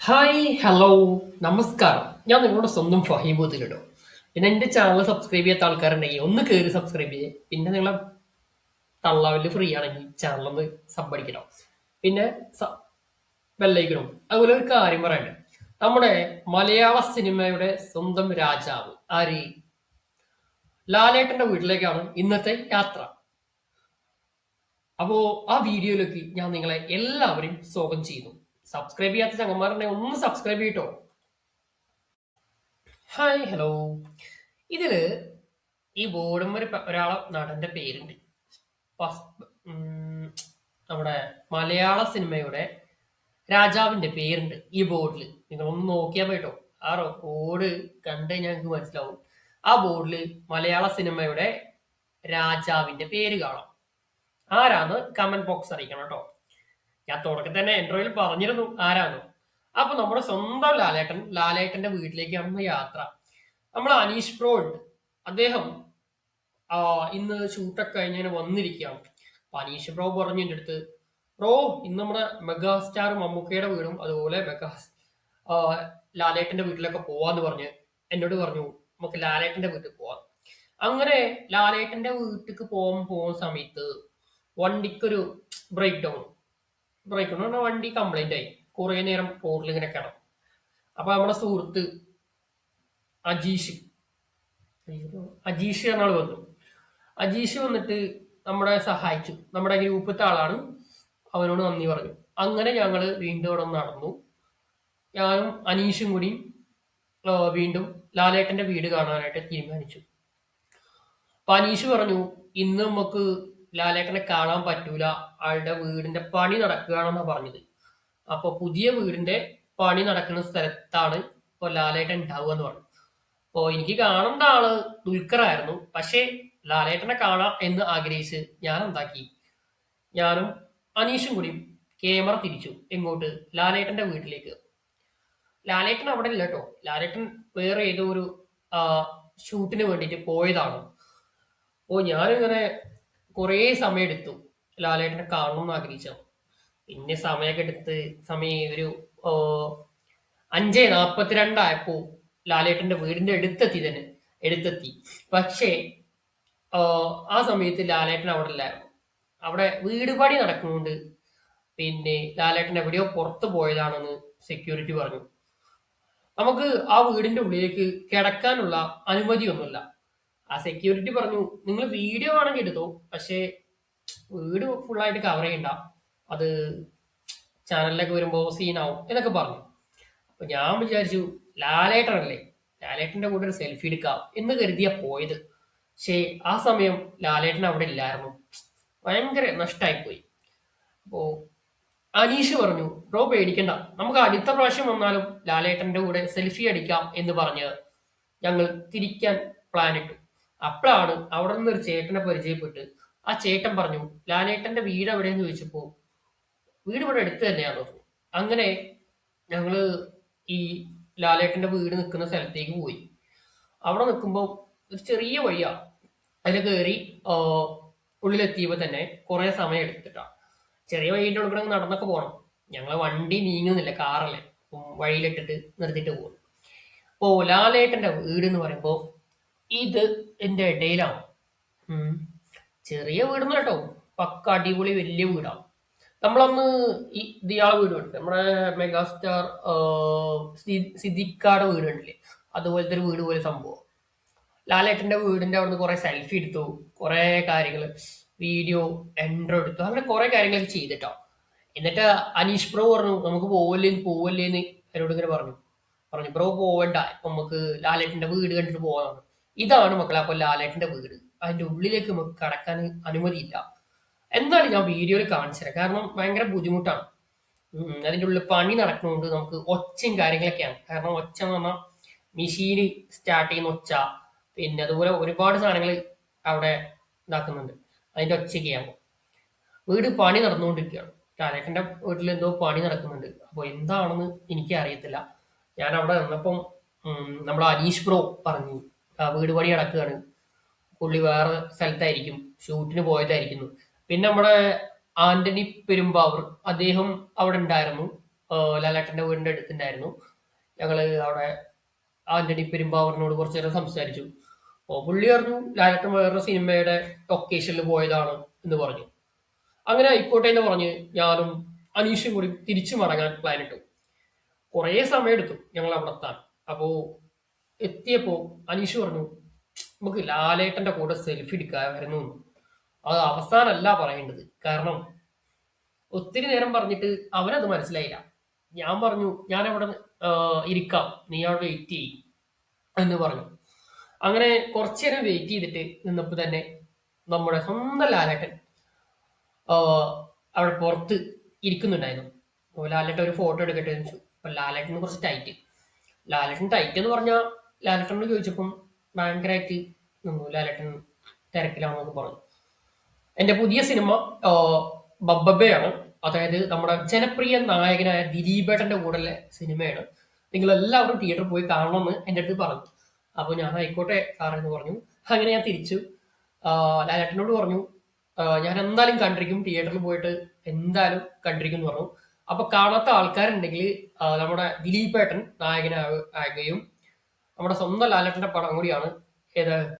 Hi hello നമസ്കാരം. ഞാൻ നിങ്ങളുടെ സ്വന്തം ഫഹീബുദ്ദീനിടോ. പിന്നെ എൻ്റെ ചാനൽ സബ്സ്ക്രൈബ് ചെയ്യാത്ത ആൾക്കാരുണ്ടെങ്കിൽ ഒന്ന് കയറി സബ്സ്ക്രൈബ് ചെയ്യേ. പിന്നെ നിങ്ങളെ തള്ളാവില് ഫ്രീ ആണെങ്കിൽ ചാനലൊന്ന് സബ് അടിക്കണം. പിന്നെ ബെല്ലൈക്കണം. അതുപോലെ ഒരു കാര്യം പറയണ്ടേ, നമ്മുടെ മലയാള സിനിമയുടെ സ്വന്തം രാജാവ് ആര്, ലാലേട്ടന്റെ വീട്ടിലേക്കാണ് ഇന്നത്തെ യാത്ര. അപ്പോ ആ വീഡിയോയിലേക്ക് ഞാൻ നിങ്ങളെ എല്ലാവരെയും സ്വാഗതം ചെയ്യുന്നു. സബ്സ്ക്രൈബ് ചെയ്യാത്ത ചങ്ങന്മാരുണ്ടെങ്കിൽ ഒന്ന് സബ്സ്ക്രൈബ് ചെയ്യട്ടോ. Hi hello. ഇതില് ഈ ബോർഡുമ്മ ഒരാളെ നടന്റെ പേരുണ്ട്. പസ്- ഉം, നമ്മുടെ മലയാള സിനിമയുടെ രാജാവിന്റെ പേരുണ്ട് ഈ ബോർഡിൽ. നിങ്ങളൊന്ന് നോക്കിയാൽ പോയിട്ടോ. ആ ബോർഡ് കണ്ടു കഴിഞ്ഞാൽ നിങ്ങൾക്ക് മനസ്സിലാവും. ആ ബോർഡിൽ മലയാള സിനിമയുടെ രാജാവിന്റെ പേര് കാണാം. ആരാന്ന് കമന്റ് ബോക്സ് അറിയിക്കണം കേട്ടോ. ഞാൻ തുടക്കത്തിൽ തന്നെ എൻട്രോയിൽ പറഞ്ഞിരുന്നു ആരാന്ന്. അപ്പൊ നമ്മുടെ സ്വന്തം ലാലേട്ടന്റെ വീട്ടിലേക്കാണ് യാത്ര. നമ്മൾ അനീഷ് ബ്രോ ഉണ്ട്. അദ്ദേഹം ആ, ഇന്ന് ഷൂട്ടൊക്കെ കഴിഞ്ഞ് വന്നിരിക്കുകയാണ്. അപ്പൊ അനീഷ് ബ്രോ പറഞ്ഞു എൻ്റെ അടുത്ത്, ബ്രോ ഇന്ന് നമ്മുടെ മെഗാസ്റ്റാർ മമ്മൂക്കയുടെ വീടും അതുപോലെ ആ, ലാലേട്ടന്റെ വീട്ടിലൊക്കെ പോവാന്ന് പറഞ്ഞ് എന്നോട് പറഞ്ഞു നമുക്ക് ലാലേട്ടന്റെ വീട്ടിൽ പോവാം. അങ്ങനെ ലാലേട്ടന്റെ വീട്ടിലേക്ക് പോകുന്ന സമയത്ത് വണ്ടിക്കൊരു ബ്രേക്ക് ഡൗൺ പറഞ്ഞാൽ വണ്ടി കംപ്ലൈന്റ് ആയി. കുറെ നേരം റോഡിൽ ഇങ്ങനെ കിടന്നു. അപ്പൊ നമ്മുടെ സുഹൃത്ത് അജീഷ് അജീഷ് എന്ന ആൾ വന്നു. അജീഷ് വന്നിട്ട് നമ്മളെ സഹായിച്ചു. നമ്മുടെ ഗ്രൂപ്പിലത്തെ ആളാണ്. അവനോട് നന്ദി പറഞ്ഞു. അങ്ങനെ ഞങ്ങള് വീണ്ടും അവിടെ നടന്നു. ഞാനും അനീഷും കൂടി വീണ്ടും ലാലേട്ടന്റെ വീട് കാണാനായിട്ട് തീരുമാനിച്ചു. അപ്പൊ അനീഷ് പറഞ്ഞു ഇന്ന് നമുക്ക് ലാലേട്ടനെ കാണാൻ പറ്റൂല, ആളുടെ വീടിന്റെ പണി നടക്കുകയാണെന്നാ പറഞ്ഞത്. അപ്പൊ പുതിയ വീടിന്റെ പണി നടക്കുന്ന സ്ഥലത്താണ് ഇപ്പൊ ലാലേട്ടൻ ഉണ്ടാവുക എന്ന് പറഞ്ഞു. അപ്പോ എനിക്ക് കാണേണ്ട ആള് ദുൽഖറായിരുന്നു. പക്ഷേ ലാലേട്ടനെ കാണാം എന്ന് ആഗ്രഹിച്ച് ഞാൻ എന്താക്കി, ഞാനും അനീഷും കൂടി ക്യാമറ തിരിച്ചു എങ്ങോട്ട്, ലാലേട്ടന്റെ വീട്ടിലേക്ക്. ലാലേട്ടൻ അവിടെ ഇല്ല കേട്ടോ. ലാലേട്ടൻ വേറെ ഏതോ ഒരു ആ, ഷൂട്ടിന് വേണ്ടിയിട്ട് പോയതാണ്. ഓ ഞാനിങ്ങനെ കുറേ സമയം എടുത്തു ലാലേട്ടനെ കാണണം എന്ന് ആഗ്രഹിച്ചു. പിന്നെ സമയമൊക്കെ എടുത്ത് ഒരു ഓ, 5:42 ലാലേട്ടന്റെ വീടിന്റെ അടുത്തെത്തി. പക്ഷേ ആ സമയത്ത് ലാലേട്ടൻ അവിടെ ഇല്ലായിരുന്നു. അവിടെ വീട് പണി നടക്കുന്നുണ്ട്. പിന്നെ ലാലേട്ടൻ എവിടെയോ പുറത്തു പോയതാണെന്ന് സെക്യൂരിറ്റി പറഞ്ഞു. നമുക്ക് ആ വീടിന്റെ ഉള്ളിലേക്ക് കിടക്കാനുള്ള അനുമതിയൊന്നുമില്ല. ആ സെക്യൂരിറ്റി പറഞ്ഞു നിങ്ങൾ വീഡിയോ ആണെങ്കിൽ എടുത്തോ, പക്ഷേ വീട് ഫുള്ളായിട്ട് കവർ ചെയ്യണ്ട, അത് ചാനലിലൊക്കെ വരുമ്പോ സീനാവും എന്നൊക്കെ പറഞ്ഞു. അപ്പൊ ഞാൻ വിചാരിച്ചു ലാലേട്ടനല്ലേ, ലാലേട്ടന്റെ കൂടെ ഒരു സെൽഫി എടുക്കാം എന്ന് കരുതിയാ പോയത്. പക്ഷേ ആ സമയം ലാലേട്ടൻ അവിടെ ഇല്ലായിരുന്നു. ഭയങ്കര നഷ്ടമായി പോയി. അപ്പോ അനീഷ് പറഞ്ഞു ബ്രോ പേടിക്കണ്ട, നമുക്ക് അടുത്ത പ്രാവശ്യം വന്നാലും ലാലേട്ടന്റെ കൂടെ സെൽഫി അടിക്കാം എന്ന് പറഞ്ഞ് ഞങ്ങൾ തിരിക്കാൻ പ്ലാൻ ഇട്ടു. അപ്പോഴാണ് അവിടെ നിന്ന് ഒരു ചേട്ടനെ പരിചയപ്പെട്ട് ആ ചേട്ടൻ പറഞ്ഞു ലാലേട്ടന്റെ വീട് എവിടെയെന്ന് ചോദിച്ചപ്പോ വീട് ഇവിടെ അടുത്ത് തന്നെയാന്ന് പറഞ്ഞു. അങ്ങനെ ഞങ്ങള് ഈ ലാലേട്ടന്റെ വീട് നിൽക്കുന്ന സ്ഥലത്തേക്ക് പോയി. അവിടെ നിൽക്കുമ്പോൾ ഒരു ചെറിയ വഴിയാ. അതിൽ കയറി ഉള്ളിലെത്തിയപ്പോ തന്നെ കുറെ സമയം എടുത്തിട്ടാ. ചെറിയ വഴിയുടെ ഉള്ളിൽ കൂടെ നടന്നൊക്കെ പോകണം. ഞങ്ങളെ വണ്ടി നീങ്ങുന്നില്ല, കാറല്ലേ. വഴിയിലിട്ടിട്ട് നിർത്തിയിട്ട് പോകുന്നു. അപ്പോ ലാലേട്ടന്റെ വീട് എന്ന് പറയുമ്പോ ഇത് എന്റെ ഇടയിലാണ്. ഉം. ചെറിയ വീടൊന്നും കേട്ടോ, പക്ക അടിപൊളി വലിയ വീടാണ്. നമ്മളന്ന് ഇയാളെ വീട് കണ്ടില്ലേ, നമ്മുടെ മെഗാസ്റ്റാർ സിദ്ദിഖാടെ വീട് കണ്ടില്ലേ, അതുപോലത്തെ ഒരു വീട് പോലെ സംഭവം. ലാലേട്ടന്റെ വീടിന്റെ അവിടുന്ന് കുറെ സെൽഫി എടുത്തു, കുറെ കാര്യങ്ങൾ വീഡിയോ എൻട്രോ എടുത്തു, അങ്ങനെ കുറെ കാര്യങ്ങളൊക്കെ ചെയ്തിട്ടോ. എന്നിട്ട് അനീഷ് ബ്രോ പറഞ്ഞു നമുക്ക് പോവല്ലേന്ന് എന്നോട് ഇങ്ങനെ പറഞ്ഞു ബ്രോ പോവണ്ട, ഇപ്പൊ നമുക്ക് ലാലേട്ടന്റെ വീട് കണ്ടിട്ട് പോകാനാണ്. ഇതാണ് മക്കളെ അപ്പൊ ലാലേട്ടന്റെ വീട്. അതിന്റെ ഉള്ളിലേക്ക് നമുക്ക് കടക്കാൻ അനുമതിയില്ല. എന്നാലും ഞാൻ വീഡിയോയിൽ കാണിച്ചു തരാം, കാരണം ഭയങ്കര ബുദ്ധിമുട്ടാണ്. അതിന്റെ ഉള്ളിൽ പണി നടക്കുന്നുണ്ട്. നമുക്ക് ഒച്ചയും കാര്യങ്ങളൊക്കെയാണ്. കാരണം ഒച്ച എന്ന് പറഞ്ഞാൽ മെഷീന് സ്റ്റാർട്ട് ചെയ്യുന്ന ഒച്ച, പിന്നെ അതുപോലെ ഒരുപാട് സാധനങ്ങൾ അവിടെ ഇതാക്കുന്നുണ്ട്. അതിന്റെ ഒച്ചയൊക്കെയാണ്. വീട് പണി നടന്നുകൊണ്ടിരിക്കുകയാണ്. ലാലേട്ടന്റെ വീട്ടിൽ എന്തോ പണി നടക്കുന്നുണ്ട്. അപ്പൊ എന്താണെന്ന് എനിക്ക് അറിയത്തില്ല. ഞാൻ അവിടെ നിന്നപ്പം നമ്മുടെ അനീഷ് ബ്രോ പറഞ്ഞു വീട് പണി നടക്കുകയാണ്, പുള്ളി വേറെ സ്ഥലത്തായിരിക്കും, ഷൂട്ടിന് പോയതായിരിക്കുന്നു. പിന്നെ നമ്മുടെ ആന്റണി പെരുമ്പാവൂർ അദ്ദേഹം അവിടെ ഉണ്ടായിരുന്നു. ലാലേട്ടന്റെ വീടിന്റെ അടുത്തുണ്ടായിരുന്നു. ഞങ്ങള് അവിടെ ആന്റണി പെരുമ്പാവൂരിനോട് കുറച്ചു നേരം സംസാരിച്ചു. അപ്പൊ പുള്ളി പറഞ്ഞു ലാലേട്ടൻ വേറൊരു സിനിമയുടെ ലൊക്കേഷനിൽ പോയതാണ് എന്ന് പറഞ്ഞു. അങ്ങനെ ആയിക്കോട്ടെ എന്ന് പറഞ്ഞ് ഞാനും അനീഷും കൂടി തിരിച്ചു മടങ്ങാൻ പ്ലാൻ ഇട്ടു. കുറേ സമയം എടുത്തു ഞങ്ങൾ അവിടെ എത്താൻ. അപ്പോ എത്തിയപ്പോ അനീഷ് പറഞ്ഞു നമുക്ക് ലാലേട്ടന്റെ കൂടെ സെൽഫി എടുക്കാമായിരുന്നു എന്ന്. അത് അവസാനമല്ല പറയേണ്ടത്, കാരണം ഒത്തിരി നേരം പറഞ്ഞിട്ട് അവനത് മനസ്സിലായില്ല. ഞാൻ പറഞ്ഞു ഞാൻ അവിടെ ഇരിക്കാം, നീ അവിടെ വെയിറ്റ് ചെയ്യും എന്ന് പറഞ്ഞു. അങ്ങനെ കുറച്ചു നേരം വെയിറ്റ് ചെയ്തിട്ട് നിന്നപ്പോ തന്നെ നമ്മുടെ സ്വന്തം ലാലേട്ടൻ അവിടെ പുറത്ത് ഇരിക്കുന്നുണ്ടായിരുന്നു. അപ്പോൾ ലാലേട്ടൻ ഒരു ഫോട്ടോ എടുക്കട്ടെ എന്ന് വെച്ചു. അപ്പൊ ലാലേട്ടന് കുറച്ച് ടൈറ്റ്. ലാലേട്ടൻ ടൈറ്റ് എന്ന് പറഞ്ഞാൽ ലാലേട്ടനോട് ചോദിച്ചപ്പം ഭയങ്കരമായിട്ട് നിന്നു. ലാലേട്ടൻ തിരക്കിലാണെന്നൊക്കെ പറഞ്ഞു. എന്റെ പുതിയ സിനിമ ബബ്ബയാണ്. അതായത് നമ്മുടെ ജനപ്രിയ നായകനായ ദിലീപേട്ടന്റെ കൂടെയുള്ള സിനിമയാണ്. നിങ്ങൾ എല്ലാവരും തിയേറ്ററിൽ പോയി കാണണമെന്ന് എൻ്റെ അടുത്ത് പറഞ്ഞു. അപ്പോൾ ഞാൻ ആയിക്കോട്ടെ സാറെന്ന് പറഞ്ഞു. അങ്ങനെ ഞാൻ തിരിച്ചു ലാലേട്ടനോട് പറഞ്ഞു ഞാൻ എന്തായാലും കണ്ടിരിക്കും, തിയേറ്ററിൽ പോയിട്ട് എന്തായാലും കണ്ടിരിക്കും എന്ന് പറഞ്ഞു. അപ്പൊ കാണാത്ത ആൾക്കാരുണ്ടെങ്കിൽ നമ്മുടെ ദിലീപേട്ടൻ നായകനാകുകയും നമ്മുടെ സ്വന്തം ലാലേട്ടന്റെ പടം കൂടിയാണ് ഏത്